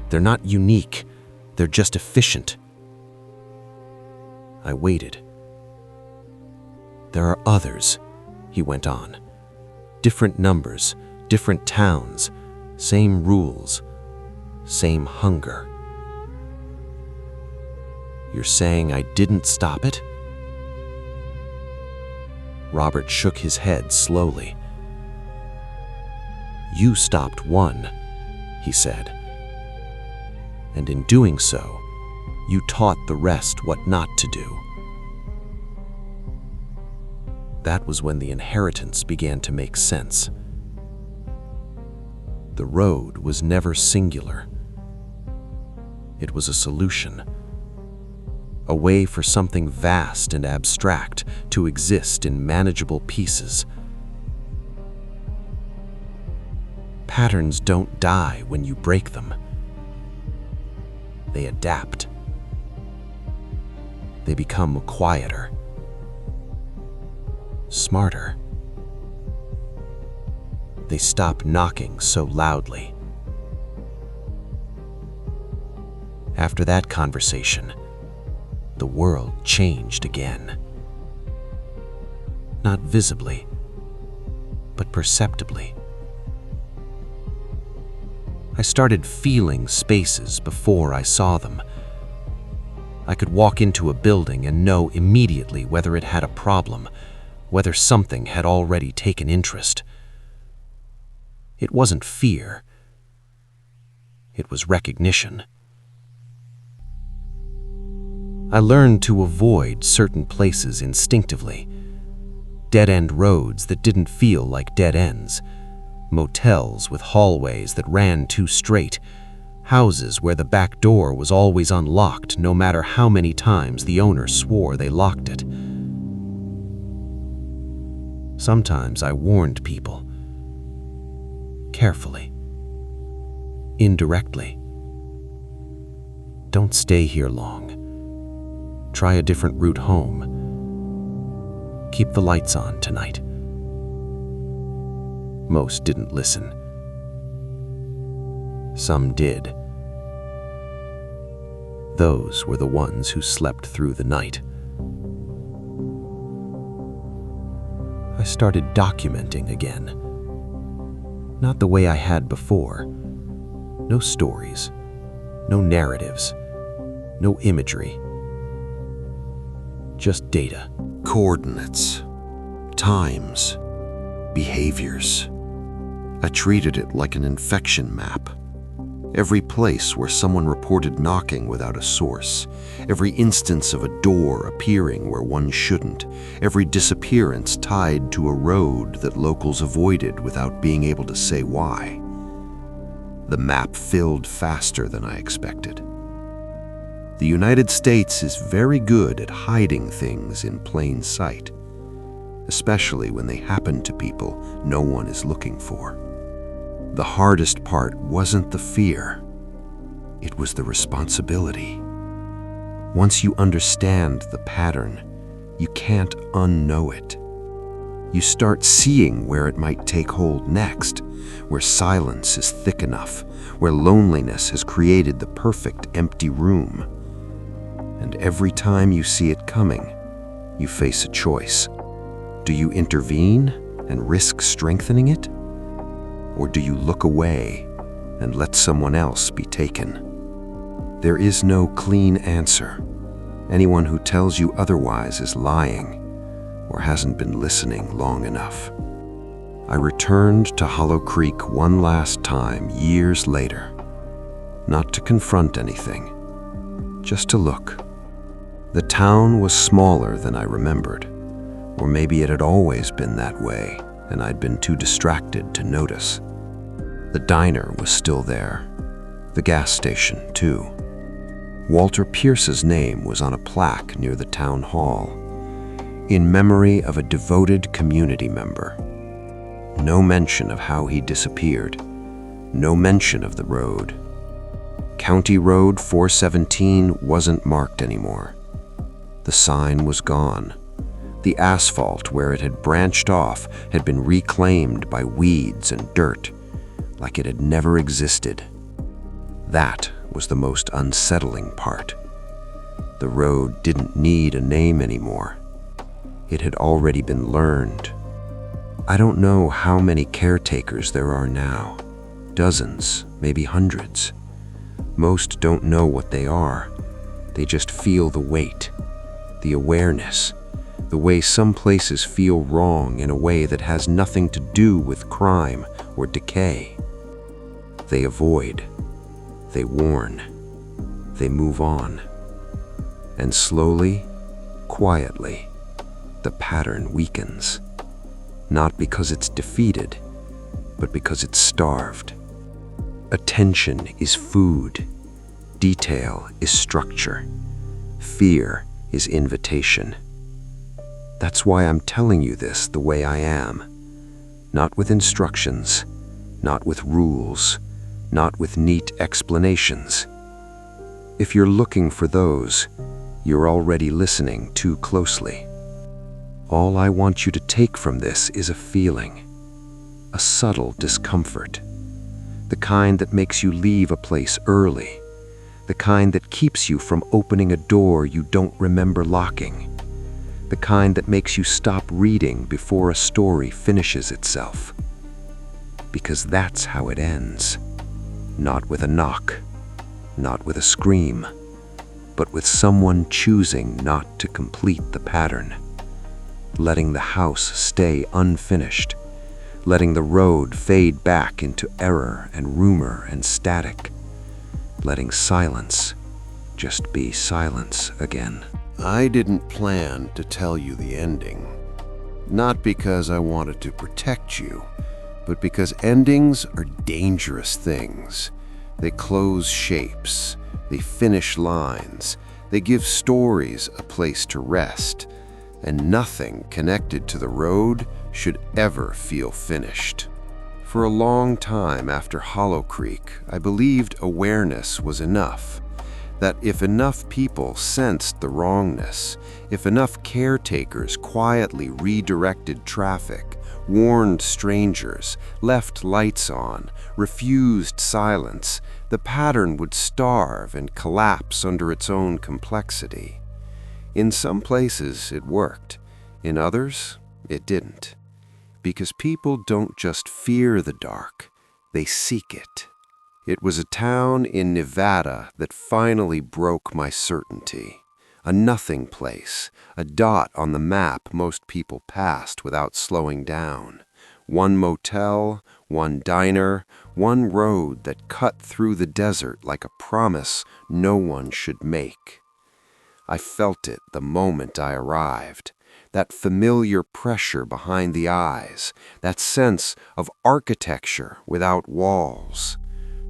they're not unique, they're just efficient." I waited. "There are others," he went on. "Different numbers, different towns, same rules, same hunger." "You're saying I didn't stop it?" Robert shook his head slowly. "You stopped one," he said. "And in doing so, you taught the rest what not to do." That was when the inheritance began to make sense. The road was never singular. It was a solution. A way for something vast and abstract to exist in manageable pieces. Patterns don't die when you break them. They adapt. They become quieter, smarter. They stop knocking so loudly. After that conversation, the world changed again. Not visibly, but perceptibly. I started feeling spaces before I saw them. I could walk into a building and know immediately whether it had a problem, whether something had already taken interest. It wasn't fear. It was recognition. I learned to avoid certain places instinctively. Dead-end roads that didn't feel like dead ends. Motels with hallways that ran too straight. Houses where the back door was always unlocked no matter how many times the owner swore they locked it. Sometimes I warned people. Carefully. Indirectly. Don't stay here long. Try a different route home. Keep the lights on tonight. Most didn't listen. Some did. Those were the ones who slept through the night. I started documenting again. Not the way I had before. No stories, no narratives, no imagery. Just data. Coordinates, times, behaviors. I treated it like an infection map. Every place where someone reported knocking without a source, every instance of a door appearing where one shouldn't, every disappearance tied to a road that locals avoided without being able to say why. The map filled faster than I expected. The United States is very good at hiding things in plain sight, especially when they happen to people no one is looking for. The hardest part wasn't the fear, it was the responsibility. Once you understand the pattern, you can't unknow it. You start seeing where it might take hold next, where silence is thick enough, where loneliness has created the perfect empty room. And every time you see it coming, you face a choice. Do you intervene and risk strengthening it? Or do you look away and let someone else be taken? There is no clean answer. Anyone who tells you otherwise is lying or hasn't been listening long enough. I returned to Hollow Creek one last time years later, not to confront anything, just to look. The town was smaller than I remembered, or maybe it had always been that way and I'd been too distracted to notice. The diner was still there, the gas station too. Walter Pierce's name was on a plaque near the town hall, in memory of a devoted community member. No mention of how he disappeared, no mention of the road. County Road 417 wasn't marked anymore. The sign was gone. The asphalt where it had branched off had been reclaimed by weeds and dirt, like it had never existed. That was the most unsettling part. The road didn't need a name anymore. It had already been learned. I don't know how many caretakers there are now. Dozens, maybe hundreds. Most don't know what they are. They just feel the weight, the awareness, the way some places feel wrong in a way that has nothing to do with crime or decay. They avoid, they warn, they move on. And slowly, quietly, the pattern weakens. Not because it's defeated, but because it's starved. Attention is food. Detail is structure. Fear is invitation. That's why I'm telling you this the way I am. Not with instructions, not with rules, not with neat explanations. If you're looking for those, you're already listening too closely. All I want you to take from this is a feeling, a subtle discomfort, the kind that makes you leave a place early, the kind that keeps you from opening a door you don't remember locking, the kind that makes you stop reading before a story finishes itself. Because that's how it ends. Not with a knock, not with a scream, but with someone choosing not to complete the pattern. Letting the house stay unfinished, letting the road fade back into error and rumor and static, letting silence just be silence again. I didn't plan to tell you the ending. Not because I wanted to protect you, but because endings are dangerous things. They close shapes, they finish lines, they give stories a place to rest, and nothing connected to the road should ever feel finished. For a long time after Hollow Creek, I believed awareness was enough. That if enough people sensed the wrongness, if enough caretakers quietly redirected traffic, warned strangers, left lights on, refused silence, the pattern would starve and collapse under its own complexity. In some places it worked, in others it didn't. Because people don't just fear the dark, they seek it. It was a town in Nevada that finally broke my certainty. A nothing place, a dot on the map most people passed without slowing down. One motel, one diner, one road that cut through the desert like a promise no one should make. I felt it the moment I arrived. That familiar pressure behind the eyes, that sense of architecture without walls.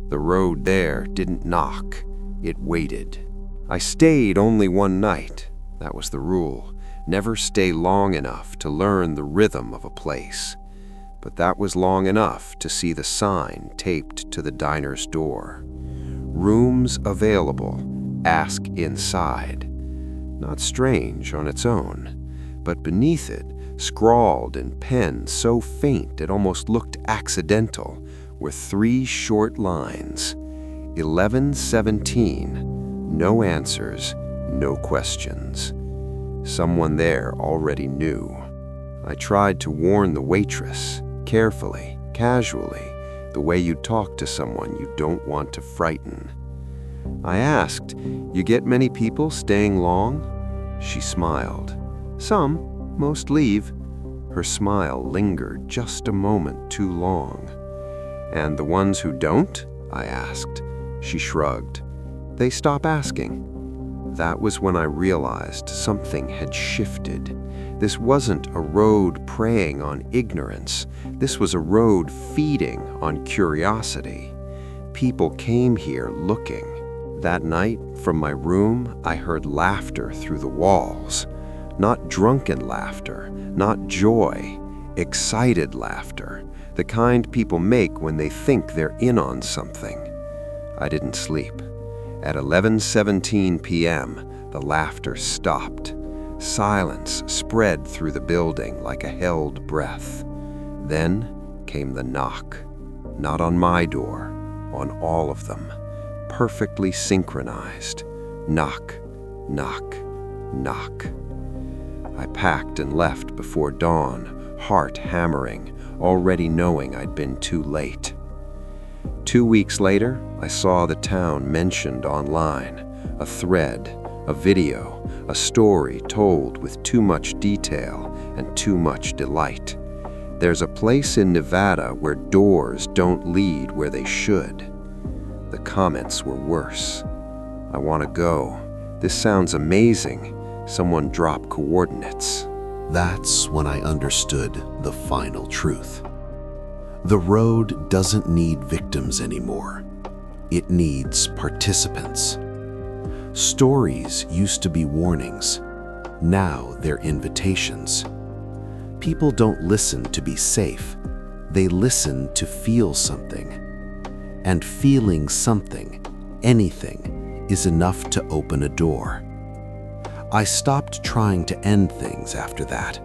The road there didn't knock, it waited. I stayed only one night. That was the rule. Never stay long enough to learn the rhythm of a place. But that was long enough to see the sign taped to the diner's door. Rooms available, ask inside. Not strange on its own, but beneath it, scrawled in pen so faint it almost looked accidental, were 3 short lines. 1117, no answers, no questions. Someone there already knew. I tried to warn the waitress, carefully, casually, the way you talk to someone you don't want to frighten. I asked, "You get many people staying long?" She smiled. "Some, most leave." Her smile lingered just a moment too long. "And the ones who don't?" I asked. She shrugged. "They stop asking." That was when I realized something had shifted. This wasn't a road preying on ignorance. This was a road feeding on curiosity. People came here looking. That night, from my room, I heard laughter through the walls. Not drunken laughter, not joy, excited laughter, the kind people make when they think they're in on something. I didn't sleep. At 11:17 p.m., the laughter stopped. Silence spread through the building like a held breath. Then came the knock. Not on my door, on all of them. Perfectly synchronized. Knock, knock, knock. I packed and left before dawn, heart hammering, already knowing I'd been too late. 2 weeks later, I saw the town mentioned online. A thread, a video, a story told with too much detail and too much delight. There's a place in Nevada where doors don't lead where they should. The comments were worse. "I want to go. This sounds amazing. Someone drop coordinates." That's when I understood the final truth. The road doesn't need victims anymore. It needs participants. Stories used to be warnings. Now they're invitations. People don't listen to be safe. They listen to feel something. And feeling something, anything, is enough to open a door. I stopped trying to end things after that.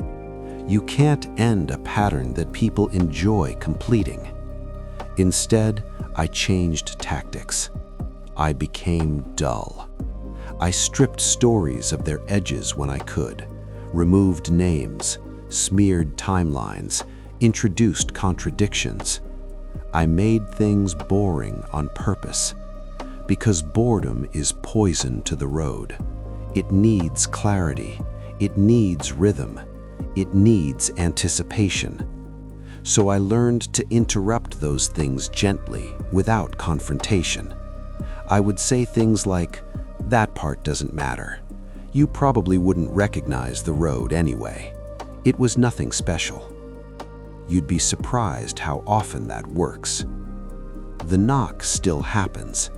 You can't end a pattern that people enjoy completing. Instead, I changed tactics. I became dull. I stripped stories of their edges when I could, removed names, smeared timelines, introduced contradictions. I made things boring on purpose, because boredom is poison to the road. It needs clarity, it needs rhythm, it needs anticipation. So I learned to interrupt those things gently, without confrontation. I would say things like, "That part doesn't matter. You probably wouldn't recognize the road anyway. It was nothing special." You'd be surprised how often that works. The knock still happens,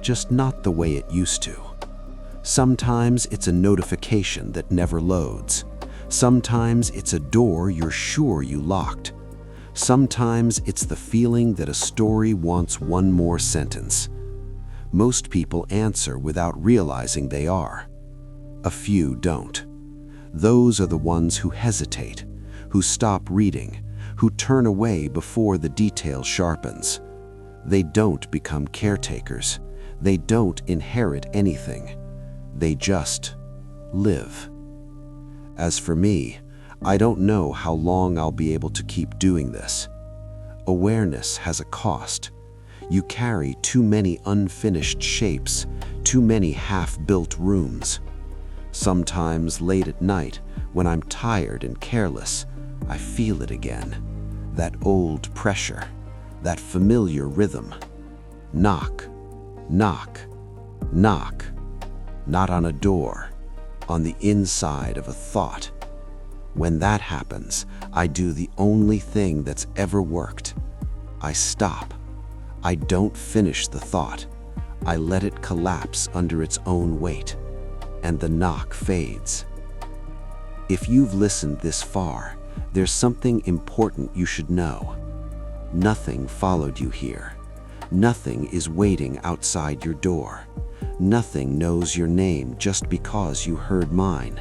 just not the way it used to. Sometimes it's a notification that never loads. Sometimes it's a door you're sure you locked. Sometimes it's the feeling that a story wants one more sentence. Most people answer without realizing they are. A few don't. Those are the ones who hesitate, who stop reading, who turn away before the detail sharpens. They don't become caretakers. They don't inherit anything. They just live. As for me, I don't know how long I'll be able to keep doing this. Awareness has a cost. You carry too many unfinished shapes, too many half-built rooms. Sometimes late at night, when I'm tired and careless, I feel it again. That old pressure, that familiar rhythm. Knock, knock, knock. Not on a door, on the inside of a thought. When that happens, I do the only thing that's ever worked. I stop. I don't finish the thought. I let it collapse under its own weight, and the knock fades. If you've listened this far, there's something important you should know. Nothing followed you here. Nothing is waiting outside your door. Nothing knows your name just because you heard mine.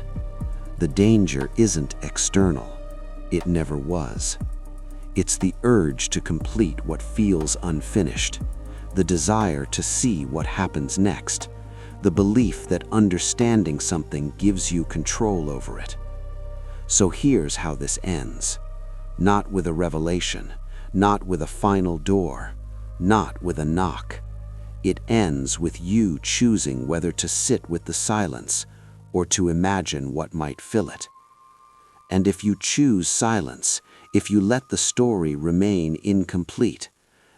The danger isn't external. It never was. It's the urge to complete what feels unfinished, the desire to see what happens next, the belief that understanding something gives you control over it. So here's how this ends. Not with a revelation, not with a final door, not with a knock. It ends with you choosing whether to sit with the silence or to imagine what might fill it. And if you choose silence, if you let the story remain incomplete,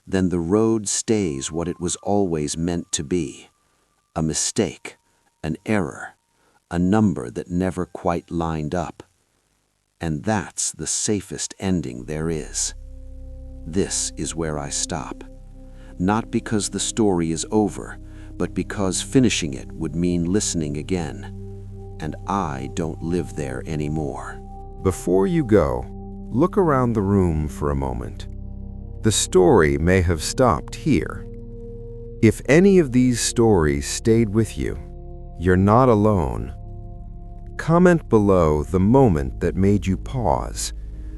then the road stays what it was always meant to be. A mistake, an error, a number that never quite lined up. And that's the safest ending there is. This is where I stop. Not because the story is over, but because finishing it would mean listening again. And I don't live there anymore. Before you go, look around the room for a moment. The story may have stopped here. If any of these stories stayed with you, you're not alone. Comment below the moment that made you pause,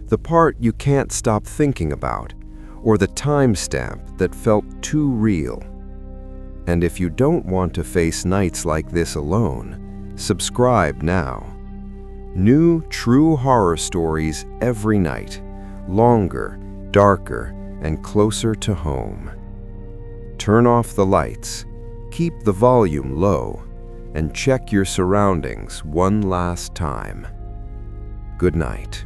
the part you can't stop thinking about, or the timestamp that felt too real. And if you don't want to face nights like this alone, subscribe now. New true horror stories every night, longer, darker, and closer to home. Turn off the lights, keep the volume low, and check your surroundings one last time. Good night.